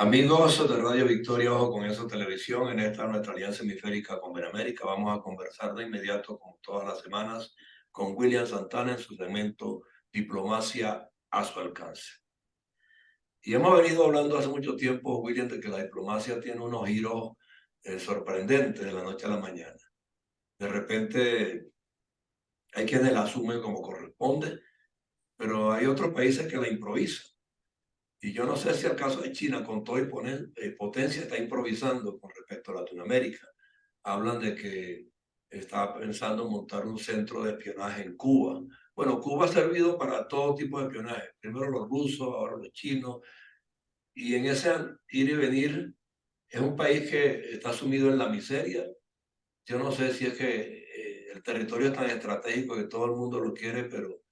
Amigos de Radio Victoria, ojo con eso televisión, en esta nuestra alianza hemisférica con Benemérica, vamos a conversar de inmediato, como todas las semanas, con William Santana en su segmento Diplomacia a su alcance. Y hemos venido hablando hace mucho tiempo, William, de que la diplomacia tiene unos giros sorprendentes de la noche a la mañana. De repente hay quienes la asumen como corresponde, pero hay otros países que la improvisan. Y yo no sé si el caso de China, con toda potencia, está improvisando con respecto a Latinoamérica. Hablan de que está pensando en montar un centro de espionaje en Cuba. Bueno, Cuba ha servido para todo tipo de espionaje. Primero los rusos, ahora los chinos. Y en ese ir y venir es un país que está sumido en la miseria. Yo no sé si es que el territorio es tan estratégico que todo el mundo lo quiere, pero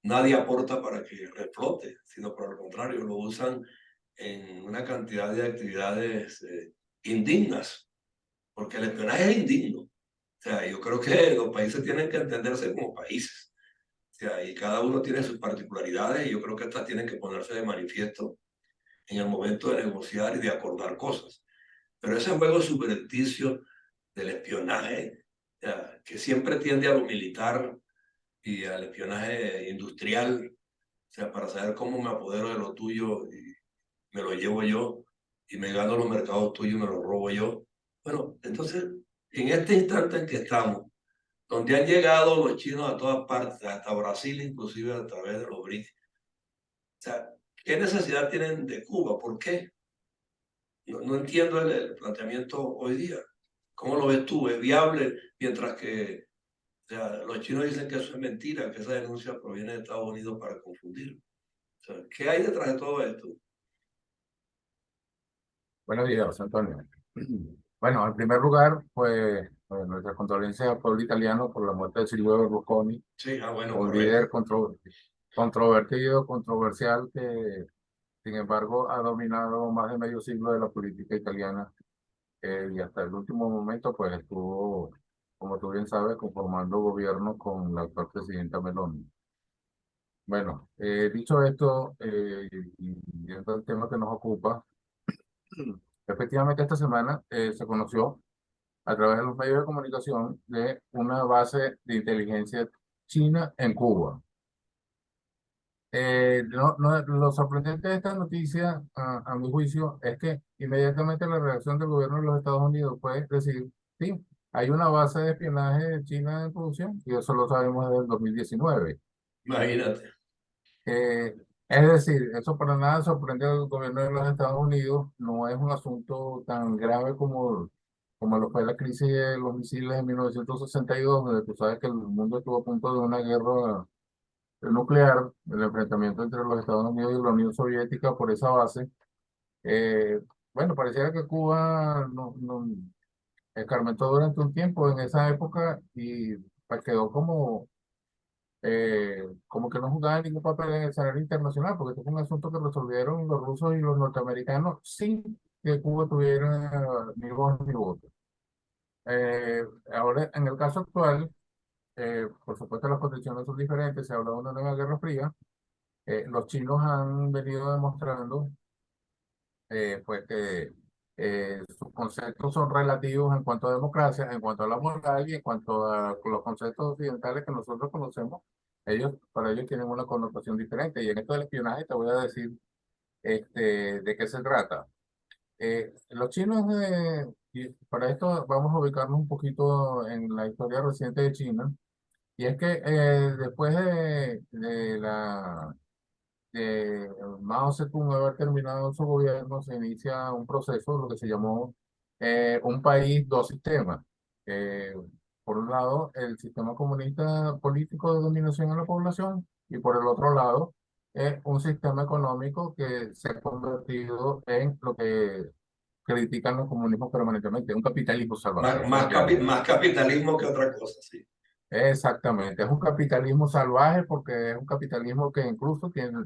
nadie aporta para que reflote, sino por el contrario, lo usan en una cantidad de actividades indignas, porque el espionaje es indigno. O sea, yo creo que los países tienen que entenderse como países. O sea, y cada uno tiene sus particularidades y yo creo que estas tienen que ponerse de manifiesto en el momento de negociar y de acordar cosas. Pero ese juego subrepticio del espionaje, o sea, que siempre tiende a lo militar y al espionaje industrial, o sea, para saber cómo me apodero de lo tuyo y me lo llevo yo y me gano los mercados tuyos y me los robo yo. Bueno, entonces, en este instante en que estamos, donde han llegado los chinos a todas partes, hasta Brasil inclusive a través de los BRICS, o sea, ¿qué necesidad tienen de Cuba? ¿Por qué? No entiendo el planteamiento hoy día. ¿Cómo lo ves tú? ¿Es viable? Mientras que o sea, los chinos dicen que eso es mentira, que esa denuncia proviene de Estados Unidos para confundir. O sea, ¿qué hay detrás de todo esto? Buenos días, Antonio. Bueno, en primer lugar, pues nuestra condolencia al pueblo italiano por la muerte de Silvio Berlusconi, Sí, bueno, un correcto. líder controvertido, controversial, que sin embargo ha dominado más de medio siglo de la política italiana, y hasta el último momento pues estuvo, como tú bien sabes, conformando gobierno con la actual presidenta Meloni. Bueno, dicho esto, y viendo el tema que nos ocupa, efectivamente esta semana se conoció a través de los medios de comunicación de una base de inteligencia china en Cuba. Lo sorprendente de esta noticia, a mi juicio, es que inmediatamente la reacción del gobierno de los Estados Unidos fue decir, sí, hay una base de espionaje china en producción, y eso lo sabemos desde el 2019. Imagínate. Eh, es decir, eso para nada sorprende al gobierno de los Estados Unidos, no es un asunto tan grave como lo fue la crisis de los misiles en 1962, donde tú sabes que el mundo estuvo a punto de una guerra nuclear, el enfrentamiento entre los Estados Unidos y la Unión Soviética por esa base. Eh, bueno, pareciera que Cuba escarmentó durante un tiempo en esa época y pues quedó como que no jugaba ningún papel en el escenario internacional, porque esto fue un asunto que resolvieron los rusos y los norteamericanos sin que Cuba tuviera ni voz ni voto. Eh, Ahora, en el caso actual, por supuesto las condiciones son diferentes, se habla de una nueva guerra fría. Los chinos han venido demostrando pues que sus conceptos son relativos en cuanto a democracia, en cuanto a la moral y en cuanto a los conceptos occidentales que nosotros conocemos. Para ellos tienen una connotación diferente. Y en esto del espionaje te voy a decir de qué se trata. Los chinos, y para esto vamos a ubicarnos un poquito en la historia reciente de China. Y es que después de Mao Zedong haber terminado su gobierno, se inicia un proceso, lo que se llamó un país, dos sistemas. Eh, por un lado, el sistema comunista político de dominación en la población, y por el otro lado, un sistema económico que se ha convertido en lo que critican los comunismos permanentemente, un capitalismo salvaje, eso es lo que llaman. Más capitalismo que otra cosa, sí. Exactamente, es un capitalismo salvaje porque es un capitalismo que incluso tiene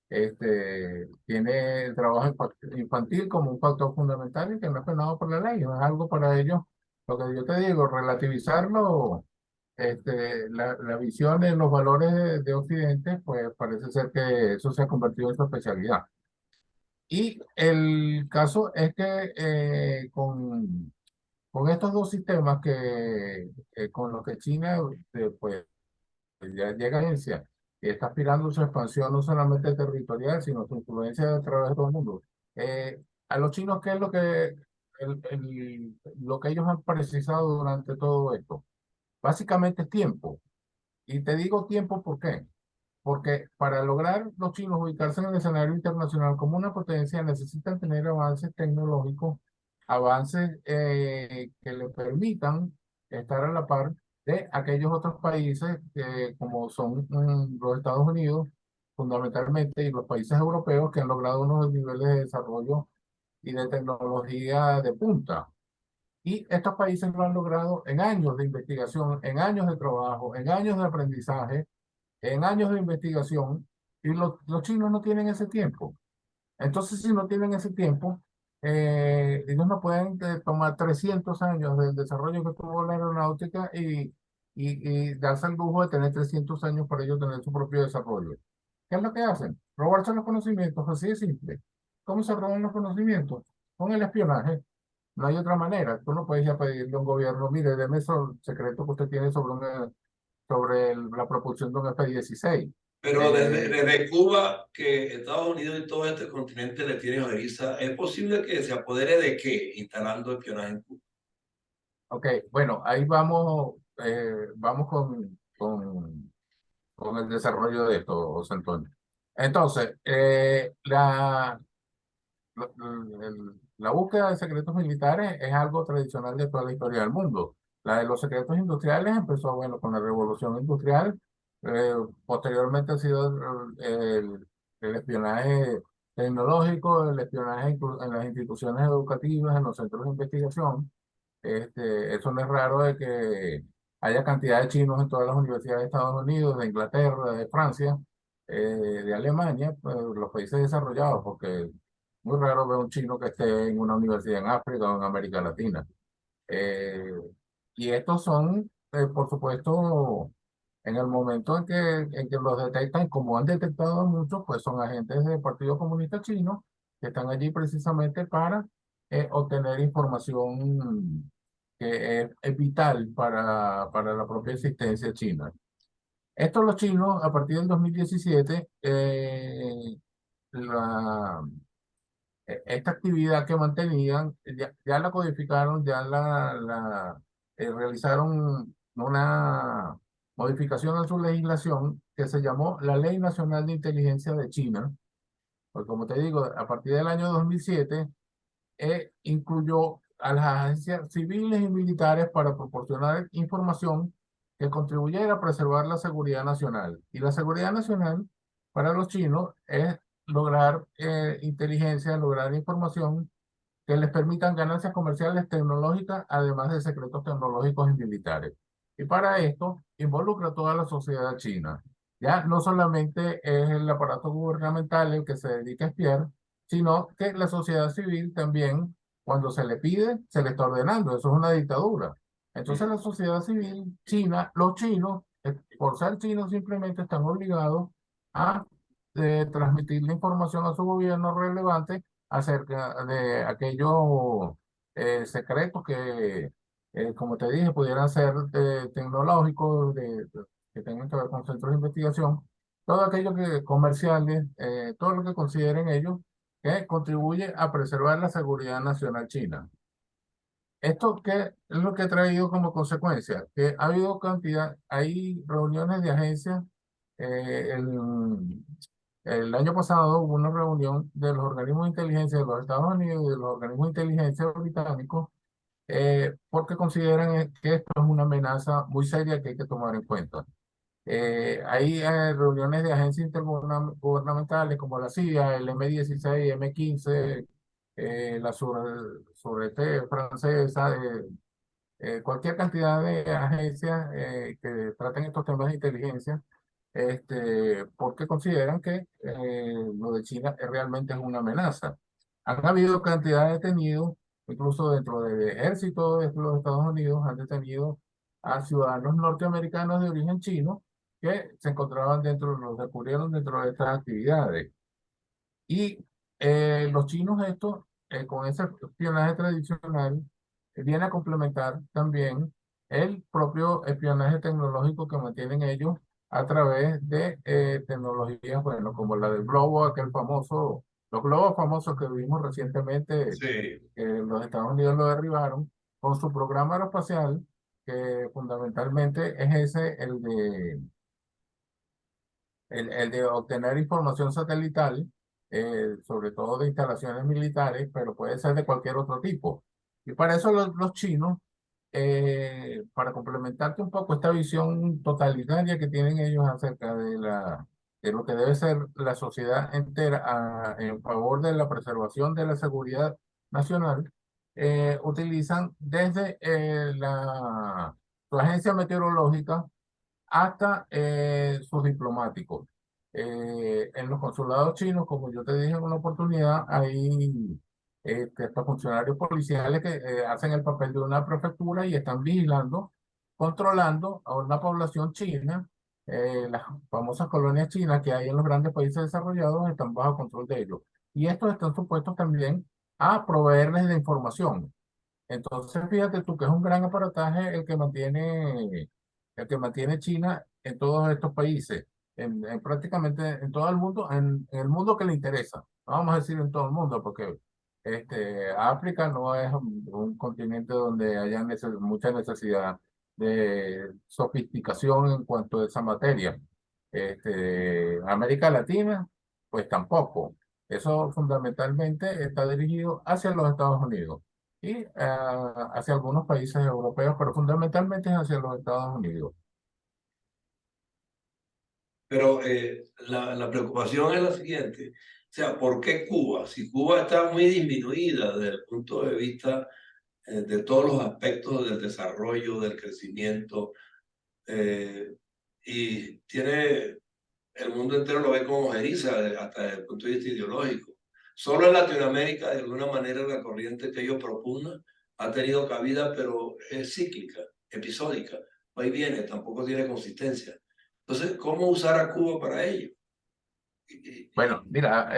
el trabajo infantil como un factor fundamental y que no es penado por la ley, no es algo para ellos, lo que yo te digo, relativizarlo, la visión de los valores de Occidente, pues parece ser que eso se ha convertido en su especialidad. Y el caso es que con estos dos sistemas con los que China pues, ya llega a Asia y está aspirando su expansión no solamente territorial, sino su influencia a través de todo el mundo. A los chinos, ¿qué es lo que ellos han precisado durante todo esto? Básicamente es tiempo. Y te digo tiempo, ¿por qué? Porque para lograr los chinos ubicarse en el escenario internacional como una potencia, necesitan tener avances tecnológicos, avances que le permitan estar a la par de aquellos otros países como son los Estados Unidos, fundamentalmente, y los países europeos que han logrado unos niveles de desarrollo y de tecnología de punta. Y estos países lo han logrado en años de investigación, en años de trabajo, en años de aprendizaje, en años de investigación, y los chinos no tienen ese tiempo. Entonces, si no tienen ese tiempo, ellos no pueden tomar 300 años del desarrollo que tuvo la aeronáutica y darse el lujo de tener 300 años para ellos tener su propio desarrollo. ¿Qué es lo que hacen? Robarse los conocimientos, así de simple. ¿Cómo se roban los conocimientos? Con el espionaje. No hay otra manera. Tú no puedes ir a pedirle a un gobierno, mire, deme esos secretos que usted tiene la propulsión de un F-16. Pero desde Cuba, que Estados Unidos y todo este continente le tiene ojeriza, ¿es posible que se apodere de qué instalando espionaje en Cuba? Ok, bueno, ahí vamos con el desarrollo de esto, José Antonio. Entonces, la búsqueda de secretos militares es algo tradicional de toda la historia del mundo. La de los secretos industriales empezó, bueno, con la revolución industrial. Posteriormente ha sido el espionaje tecnológico, el espionaje en las instituciones educativas, en los centros de investigación. Eso no es raro de que haya cantidad de chinos en todas las universidades de Estados Unidos, de Inglaterra, de Francia, de Alemania, pues, los países desarrollados, porque muy raro ver un chino que esté en una universidad en África o en América Latina. Eh, y estos son, por supuesto, en el momento en que los detectan, como han detectado muchos, pues son agentes del Partido Comunista Chino que están allí precisamente para obtener información que es vital para la propia existencia china. Estos los chinos, a partir del 2017, la, esta actividad que mantenían, ya la codificaron, realizaron una modificación a su legislación que se llamó la Ley Nacional de Inteligencia de China. Pues como te digo, a partir del año 2007, incluyó a las agencias civiles y militares para proporcionar información que contribuyera a preservar la seguridad nacional. Y la seguridad nacional para los chinos es lograr inteligencia, lograr información que les permitan ganancias comerciales tecnológicas, además de secretos tecnológicos y militares. Y para esto involucra a toda la sociedad china. Ya no solamente es el aparato gubernamental el que se dedica a espiar, sino que la sociedad civil también, cuando se le pide, se le está ordenando. Eso es una dictadura. Entonces la sociedad civil china, los chinos, por ser chinos, simplemente están obligados a transmitir la información a su gobierno relevante acerca de aquellos secretos que, como te dije, pudieran ser tecnológicos, que tengan que ver con centros de investigación, todo aquello que comerciales, todo lo que consideren ellos que contribuye a preservar la seguridad nacional china. ¿Esto qué es lo que ha traído como consecuencia? Que ha habido hay reuniones de agencias. El año pasado hubo una reunión de los organismos de inteligencia de los Estados Unidos y de los organismos de inteligencia británicos, porque consideran que esto es una amenaza muy seria que hay que tomar en cuenta. Hay reuniones de agencias intergubernamentales como la CIA, el M16, M15, la Sûreté francesa, cualquier cantidad de agencias que traten estos temas de inteligencia, porque consideran que lo de China realmente es una amenaza. Han habido cantidad de detenidos, incluso dentro del ejército de los Estados Unidos, han detenido a ciudadanos norteamericanos de origen chino que se encontraban los descubrieron dentro de estas actividades. Y los chinos estos, con ese espionaje tradicional, viene a complementar también el propio espionaje tecnológico que mantienen ellos a través de tecnologías, bueno, como la del globo, aquel famoso, los globos famosos que vimos recientemente, Sí. los Estados Unidos lo derribaron, con su programa aeroespacial, que fundamentalmente es ese, el de obtener información satelital, sobre todo de instalaciones militares, pero puede ser de cualquier otro tipo. Y para eso los chinos, para complementarte un poco esta visión totalitaria que tienen ellos acerca de lo que debe ser la sociedad entera en favor de la preservación de la seguridad nacional, utilizan desde su agencia meteorológica hasta sus diplomáticos. En los consulados chinos, como yo te dije en una oportunidad, hay estos funcionarios policiales que hacen el papel de una prefectura y están vigilando, controlando a una población china. Las famosas colonias chinas que hay en los grandes países desarrollados están bajo control de ellos. Y estos están supuestos también a proveerles de información. Entonces, fíjate tú que es un gran aparataje el que mantiene China en todos estos países, en prácticamente en todo el mundo, en el mundo que le interesa. No vamos a decir en todo el mundo, porque África no es un continente donde haya mucha necesidad de sofisticación en cuanto a esa materia. América Latina, pues tampoco. Eso fundamentalmente está dirigido hacia los Estados Unidos y hacia algunos países europeos, pero fundamentalmente es hacia los Estados Unidos. Pero la preocupación es la siguiente, o sea, ¿por qué Cuba? Si Cuba está muy disminuida desde el punto de vista de todos los aspectos del desarrollo, del crecimiento, eh, y tiene, el mundo entero lo ve como ojeriza hasta desde el punto de vista ideológico. Solo en Latinoamérica, de alguna manera, la corriente que ellos propugnan ha tenido cabida, pero es cíclica, episódica, va y viene, tampoco tiene consistencia. Entonces, ¿cómo usar a Cuba para ello? Bueno, mira,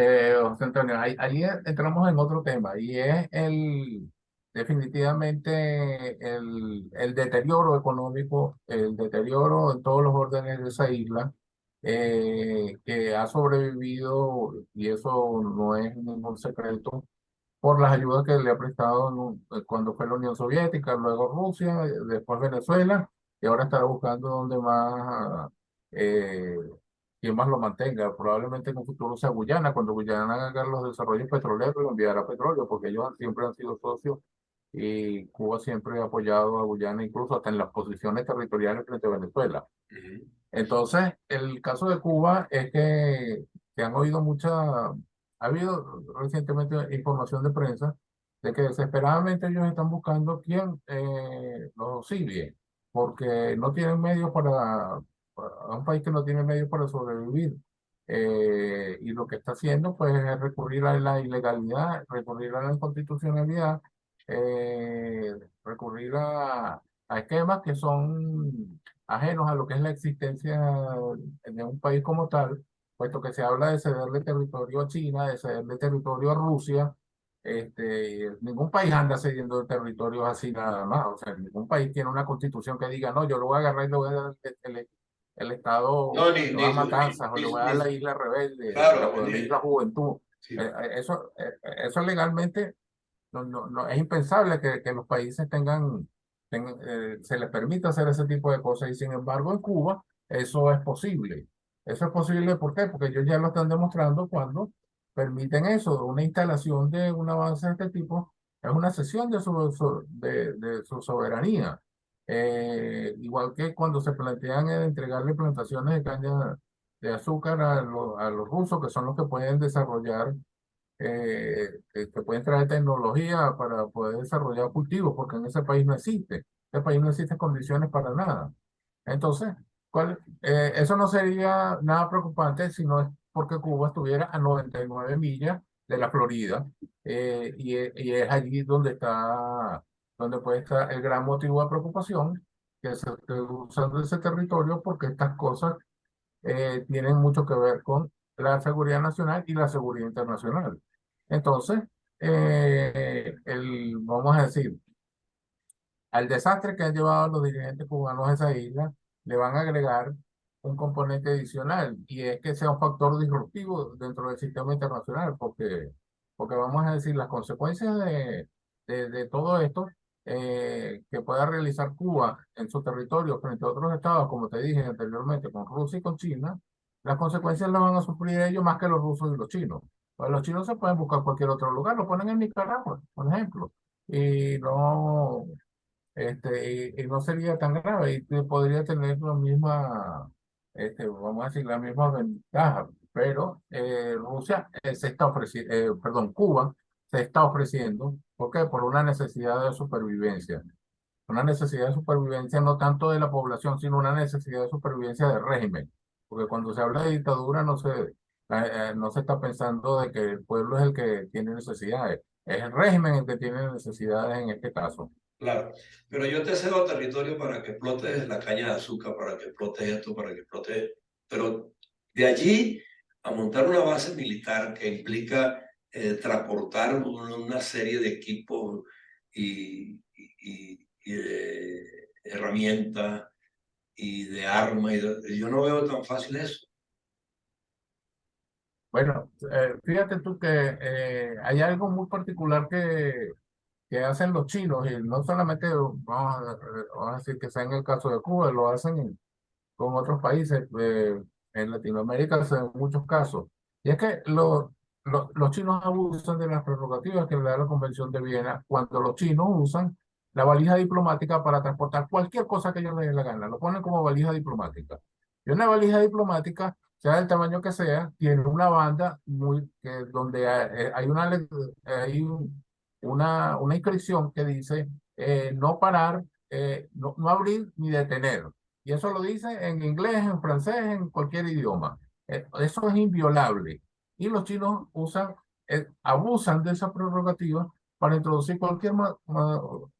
José Antonio, ahí entramos en otro tema y es definitivamente el deterioro económico, el deterioro en todos los órdenes de esa isla, que ha sobrevivido, y eso no es ningún secreto, por las ayudas que le ha prestado cuando fue la Unión Soviética, luego Rusia, después Venezuela, y ahora estará buscando dónde más, eh, quién más lo mantenga. Probablemente en un futuro sea Guyana, cuando Guyana haga los desarrollos petroleros, lo enviará petróleo, porque ellos siempre han sido socios y Cuba siempre ha apoyado a Guyana, incluso hasta en las posiciones territoriales frente a Venezuela. Ujú. Entonces, el caso de Cuba es que se han oído ha habido recientemente información de prensa de que desesperadamente ellos están buscando quién los auxilie, porque no tienen medios para un país que no tiene medios para sobrevivir. Y lo que está haciendo, pues, es recurrir a la ilegalidad, recurrir a la inconstitucionalidad, eh, recurrir a esquemas que son ajenos a lo que es la existencia de un país como tal, puesto que se habla de cederle territorio a China, de cederle territorio a Rusia. Ningún país anda cediendo territorios así nada más. O sea, ningún país tiene una constitución que diga, no, yo lo voy a agarrar y le voy a dar el No, estado ni, de ni, Nueva su- Matanzas, o le voy a dar la ni- isla rebelde, claro, o la isla Juventud. sí. Eso legalmente no, es impensable que los países se les permita hacer ese tipo de cosas y sin embargo en Cuba eso es posible. Eso es posible, ¿por qué? Porque ellos ya lo están demostrando cuando permiten eso, una instalación de un avance de este tipo, es una cesión de su soberanía. Igual que cuando se plantean entregarle plantaciones de caña de azúcar a los rusos, que son los que pueden desarrollar que pueden traer tecnología para poder desarrollar cultivos, porque en ese país no existe. En ese país no existen condiciones para nada. Entonces, eso no sería nada preocupante si no es porque Cuba estuviera a 99 millas de la Florida, y es allí donde puede estar el gran motivo de preocupación, que se esté usando ese territorio porque estas cosas tienen mucho que ver con la seguridad nacional y la seguridad internacional. Entonces, vamos a decir, al desastre que han llevado los dirigentes cubanos a esa isla, le van a agregar un componente adicional y es que sea un factor disruptivo dentro del sistema internacional, porque vamos a decir, las consecuencias de todo esto que pueda realizar Cuba en su territorio frente a otros estados, como te dije anteriormente, con Rusia y con China, las consecuencias las van a sufrir ellos más que los rusos y los chinos. Pues los chinos se pueden buscar cualquier otro lugar, lo ponen en Nicaragua, por ejemplo, y no, y no sería tan grave y que podría tener la misma, vamos a decir, la misma ventaja. Pero Rusia se está ofreciendo, perdón, Cuba se está ofreciendo, ¿por qué? Por una necesidad de supervivencia. Una necesidad de supervivencia no tanto de la población, sino una necesidad de supervivencia del régimen. Porque cuando se habla de dictadura no se está pensando de que el pueblo es el que tiene necesidades. Es el régimen el que tiene necesidades en este caso. Claro, pero yo te cedo territorio para que explotes la caña de azúcar, para que explotes esto, para que explotes... Pero de allí a montar una base militar que implica transportar una serie de equipos y de herramientas y de armas, yo no veo tan fácil eso. Bueno, fíjate tú que hay algo muy particular que hacen los chinos, y no solamente vamos a decir que sea en el caso de Cuba, lo hacen con otros países, en Latinoamérica se ven muchos casos, y es que los chinos abusan de las prerrogativas que le da la Convención de Viena cuando los chinos usan la valija diplomática para transportar cualquier cosa que ellos les dé la gana, lo ponen como valija diplomática. Y una valija diplomática, sea del tamaño que sea, tiene una banda donde hay una inscripción que dice no parar, no abrir ni detener. Y eso lo dice en inglés, en francés, en cualquier idioma. Eso es inviolable. Y los chinos abusan de esa prerrogativa para introducir cualquier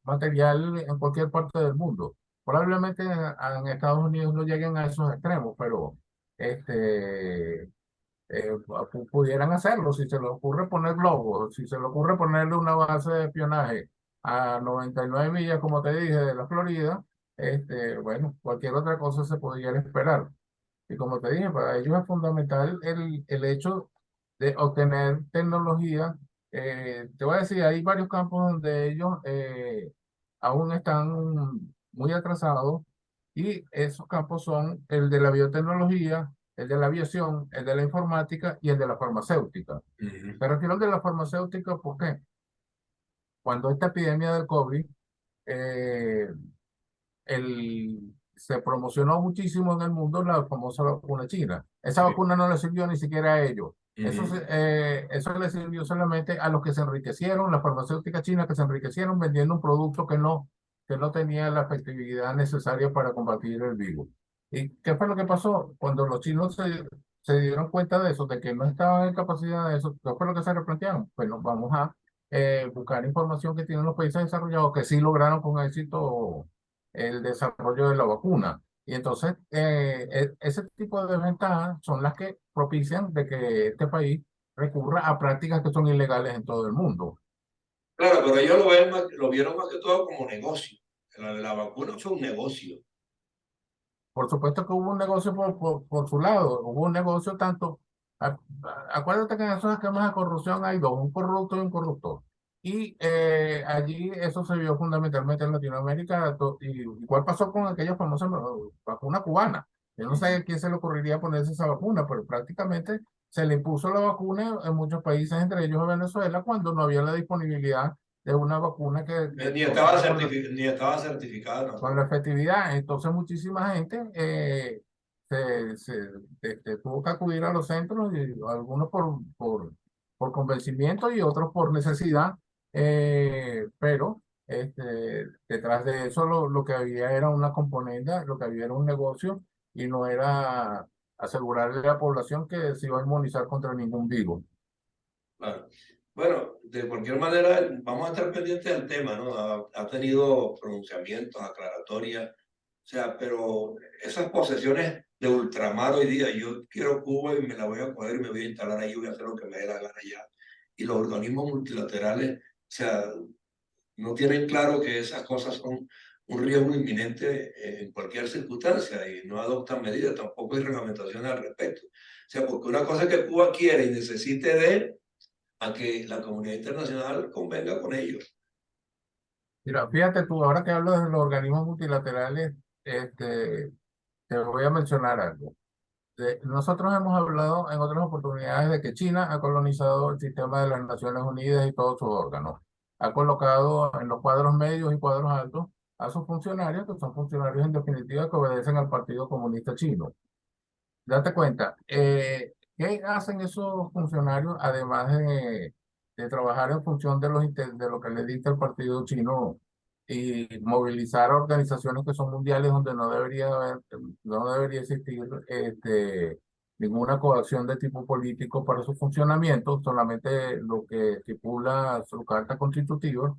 material en cualquier parte del mundo. Probablemente en Estados Unidos no lleguen a esos extremos, pero este, pudieran hacerlo. Si se le ocurre poner globos, si se le ocurre ponerle una base de espionaje a 99 millas, como te dije, de la Florida, bueno, cualquier otra cosa se podría esperar. Y como te dije, para ellos es fundamental el hecho de obtener tecnología. Te voy a decir, hay varios campos donde ellos aún están muy atrasados y esos campos son el de la biotecnología, el de la aviación, el de la informática y el de la farmacéutica. Ujú. Me refiero al de la farmacéutica porque cuando esta epidemia del COVID, eh, se promocionó muchísimo en el mundo la famosa vacuna china. Esa Sí. vacuna no le sirvió ni siquiera a ellos. Ujú. Eso le sirvió solamente a los que se enriquecieron, las farmacéuticas chinas que se enriquecieron vendiendo un producto que no tenía la efectividad necesaria para combatir el virus. ¿Y qué fue lo que pasó? Cuando los chinos se dieron cuenta de eso, de que no estaban en capacidad de eso, ¿qué fue lo que se replantearon? Bueno, vamos a buscar información que tienen los países desarrollados que sí lograron con éxito el desarrollo de la vacuna. Y entonces, ese tipo de ventajas son las que propician de que este país recurra a prácticas que son ilegales en todo el mundo. Claro, pero ellos lo vieron más que todo como negocio. La de la vacuna fue un negocio. Por supuesto que hubo un negocio por su lado, hubo un negocio tanto, acuérdate que en esos esquemas de corrupción hay dos, un corrupto y un corruptor. Y allí eso se vio fundamentalmente en Latinoamérica. Y igual pasó con aquella famosa vacuna cubana. Yo no sé a quién se le ocurriría ponerse esa vacuna, pero prácticamente se le impuso la vacuna en muchos países, entre ellos Venezuela, cuando no había la disponibilidad de una vacuna que contara Ni estaba certificada con la tampoco. efectividad. Entonces muchísima gente se, se- tuvo que acudir a los centros, y algunos por convencimiento y otros por necesidad, pero detrás de eso lo que había era una componente, lo que había era un negocio y no era asegurarle a la población que se iba a inmunizar contra ningún virus. Claro. Bueno, de cualquier manera, vamos a estar pendientes del tema, ¿no? Ha tenido pronunciamientos, aclaratorias, o sea, pero esas posesiones de ultramar hoy día, yo quiero Cuba y me la voy a coger y me voy a instalar ahí, voy a hacer lo que me dé la gana allá. y los organismos multilaterales, o sea, no tienen claro que esas cosas son un riesgo inminente en cualquier circunstancia y no adoptan medidas, tampoco hay reglamentaciones al respecto. O sea, porque una cosa que Cuba quiere y necesite de a que la comunidad internacional convenga con ellos. Mira, fíjate tú, ahora que hablo de los organismos multilaterales, este, te voy a mencionar algo. Nosotros hemos hablado en otras oportunidades de que China ha colonizado el sistema de las Naciones Unidas y todos sus órganos. Ha colocado en los cuadros medios y cuadros altos a sus funcionarios, que son funcionarios en definitiva que obedecen al Partido Comunista Chino. Date cuenta, ¿qué hacen esos funcionarios además de trabajar en función de, de lo que le dicta el partido chino y movilizar a organizaciones que son mundiales donde no debería haber, no debería existir ninguna coacción de tipo político para su funcionamiento, solamente lo que estipula su carta constitutiva?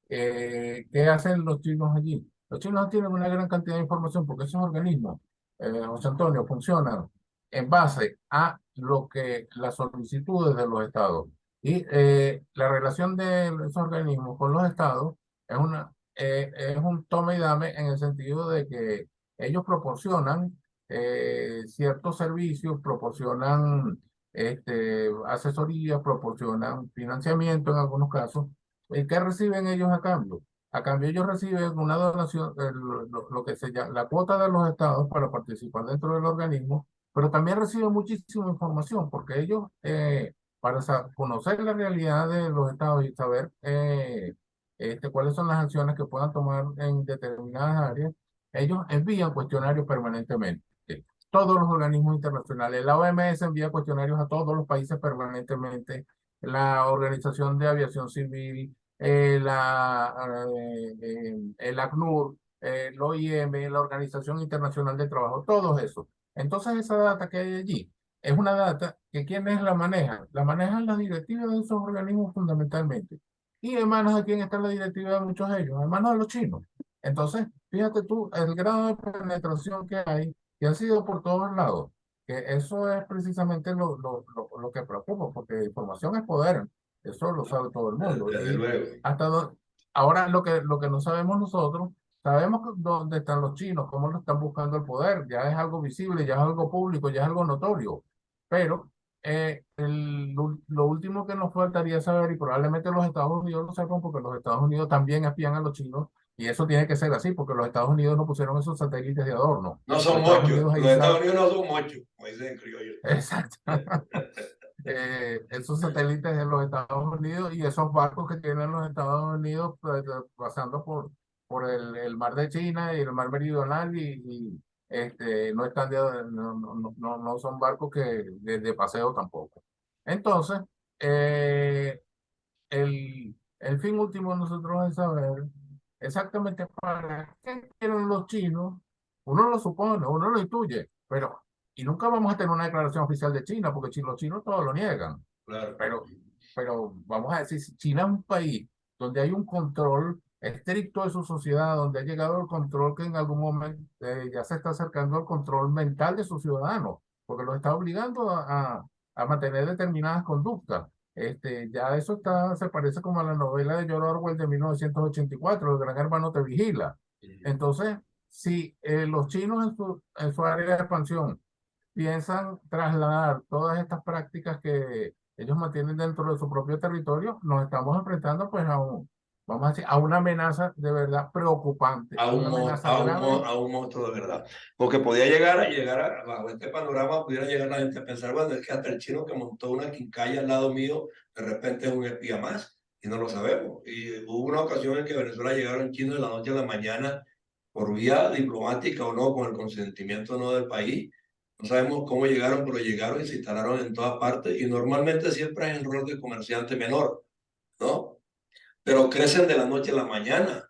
¿Qué hacen los chinos allí? Los chinos tienen una gran cantidad de información porque esos organismos, José Antonio, funcionan en base a lo que las solicitudes de los estados. Y la relación de esos organismos con los estados es un toma y dame en el sentido de que ellos proporcionan ciertos servicios, proporcionan asesoría, proporcionan financiamiento en algunos casos. ¿Qué reciben ellos a cambio? A cambio ellos reciben una donación, lo que se llama la cuota de los estados para participar dentro del organismo, pero también reciben muchísima información, porque ellos, para conocer la realidad de los estados y saber cuáles son las acciones que puedan tomar en determinadas áreas, ellos envían cuestionarios permanentemente. Todos los organismos internacionales, la OMS envía cuestionarios a todos los países permanentemente, la Organización de Aviación Civil, el ACNUR, el OIM, la Organización Internacional del Trabajo, todos esos. Entonces, esa data que hay allí es una data que ¿quiénes la manejan? La manejan las directivas de esos organismos fundamentalmente. ¿Y en manos de quién está la directiva de muchos de ellos? En manos de los chinos. Entonces, fíjate tú, el grado de penetración que hay, que ha sido por todos lados, que eso es precisamente lo que preocupa, porque información es poder. Eso lo sabe todo el mundo. Desde Y luego. hasta ahora lo que no sabemos nosotros, sabemos dónde están los chinos, cómo lo están buscando el poder. Ya es algo visible, ya es algo público, ya es algo notorio. Pero lo último que nos faltaría saber, y probablemente los Estados Unidos lo sepan, porque los Estados Unidos también espían a los chinos, y eso tiene que ser así, porque los Estados Unidos no pusieron esos satélites de adorno. No Los son Estados muchos, Unidos ahí los Estados saben. Unidos no son muchos, como dicen en criollo. Exacto. Esos satélites de los Estados Unidos y esos barcos que tienen los Estados Unidos pues, pasando por el mar de China y el mar Meridional no están no son barcos que de paseo tampoco. Entonces, eh, el fin último de nosotros es saber exactamente para qué quieren los chinos. Uno lo supone, uno lo intuye, pero y nunca vamos a tener una declaración oficial de China, porque los chinos todos lo niegan. Claro. Pero, pero vamos a decir, si China es un país donde hay un control estricto de su sociedad, donde ha llegado el control que en algún momento ya se está acercando al control mental de sus ciudadanos, porque los está obligando a mantener determinadas conductas. Ya eso se parece como a la novela de George Orwell de 1984, El Gran Hermano te vigila. Entonces, si los chinos en su área de expansión piensan trasladar todas estas prácticas que ellos mantienen dentro de su propio territorio, nos estamos enfrentando pues vamos a decir, a una amenaza de verdad preocupante, A a una amenaza grave. a un monstruo de verdad. Porque bajo este panorama, pudiera llegar la gente a pensar, bueno, es que hasta el chino que montó una quincalla al lado mío, de repente es un espía más, y no lo sabemos. Y hubo una ocasión en que Venezuela llegaron chinos de la noche a la mañana, por vía diplomática o no, con el consentimiento o no del país. No sabemos cómo llegaron, pero llegaron y se instalaron en todas partes, y normalmente siempre es el rol de comerciante menor, ¿no? Pero crecen de la noche a la mañana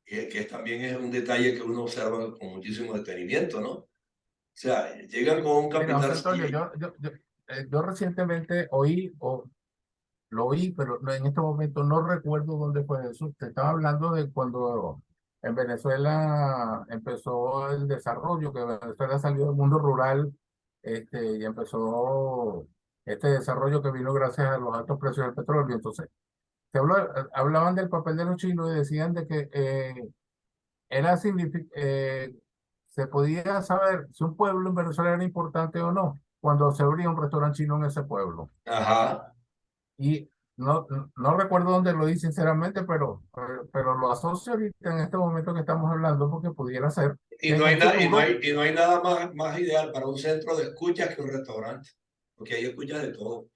que también es un detalle que uno observa con muchísimo detenimiento, ¿no? O sea, llegan con un Mira, capital José Antonio, yo recientemente lo oí, pero en este momento no recuerdo dónde fue eso. Te estaba hablando de cuando en Venezuela empezó el desarrollo, que Venezuela salió del mundo rural y empezó este desarrollo que vino gracias a los altos precios del petróleo. Entonces, hablaban del papel de los chinos y decían de que era se podía saber si un pueblo en Venezuela era importante o no cuando se abría un restaurante chino en ese pueblo. Ajá. Y no recuerdo dónde lo di sinceramente, pero lo asocio ahorita en este momento que estamos hablando porque pudiera ser Y que no en hay, un na- y no futuro, hay, y no hay nada más ideal para un centro de escuchas que un restaurante, porque ahí escuchas de todo.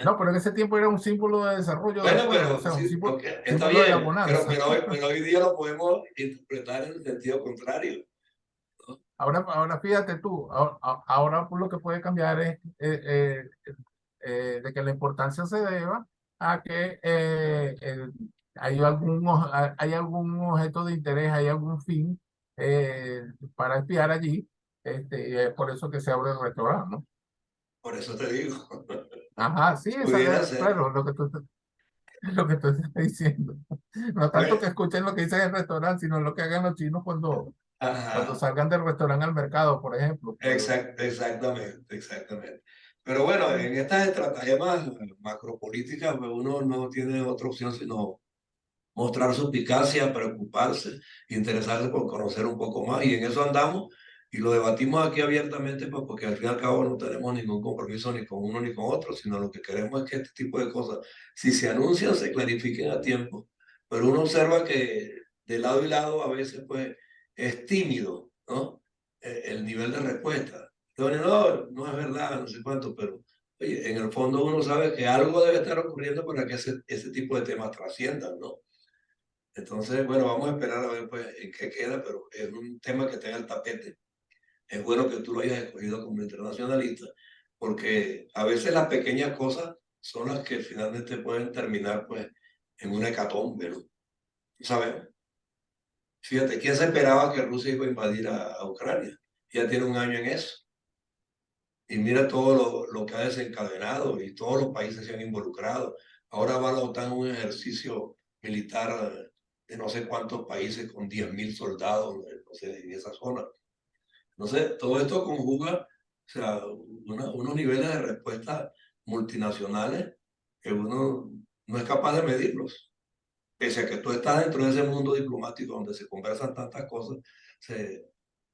no, pero en ese tiempo era un símbolo de desarrollo del Bueno, pueblo, o pero sea, un sí, símbolo, ok, está símbolo de la bien, pero, bonanza. pero hoy día lo podemos interpretar en el sentido contrario, ¿no? Ahora fíjate tú, ahora lo que puede cambiar es de que la importancia se deba a que hay algún objeto de interés, hay algún fin para espiar allí, y es por eso que se abre el restaurante, ¿no? Por eso te digo, Ajá, sí, pudiera ser. claro, lo que tú estás diciendo. No tanto que Pues, escuchen lo que dicen en el restaurante, sino lo que hagan los chinos cuando ajá, salgan del restaurante al mercado, por ejemplo. exactamente. Pero bueno, en estas estratagemas macropolíticas, pues uno no tiene otra opción sino mostrar suspicacia, preocuparse, interesarse por conocer un poco más. Y en eso andamos y lo debatimos aquí abiertamente, pues porque al fin y al cabo no tenemos ningún compromiso ni con uno ni con otro, sino lo que queremos es que este tipo de cosas, si se anuncian, se clarifiquen a tiempo. Pero uno observa que de lado y lado a veces pues es tímido, ¿no? El nivel de respuesta. Entonces, no, no es verdad, no sé cuánto, pero oye, en el fondo uno sabe que algo debe estar ocurriendo para que ese tipo de temas trasciendan, ¿no? Entonces, bueno, vamos a esperar a ver pues en qué queda, pero es un tema que está en el tapete. Es bueno que tú lo hayas escogido como internacionalista, porque a veces las pequeñas cosas son las que finalmente pueden terminar pues en una hecatombe, ¿no? ¿Sabes? Fíjate, ¿quién se esperaba que Rusia iba a invadir a Ucrania? Ya tiene un año en eso. Y mira todo lo que ha desencadenado y todos los países se han involucrado. Ahora va la OTAN a un ejercicio militar de no sé cuántos países con 10.000 soldados, no sé, en esa zona. No sé, todo esto conjuga, o sea, unos niveles de respuesta multinacionales que uno no es capaz de medirlos. Pese a que tú estás dentro de ese mundo diplomático donde se conversan tantas cosas, se,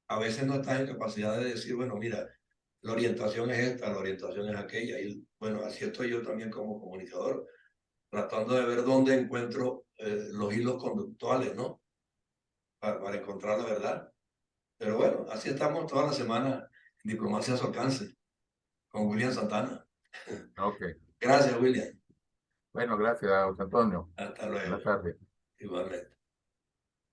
a veces no estás en capacidad de decir, bueno, mira, la orientación es esta, la orientación es aquella. Y bueno, así estoy yo también como comunicador, tratando de ver dónde encuentro los hilos conductuales, ¿no? Para encontrar la verdad. Pero bueno, así estamos toda la semana en Diplomacia a su alcance, con William Santana. Ok, Gracias, William. bueno, gracias, José Antonio. Hasta Buenas luego. tardes. Igualmente.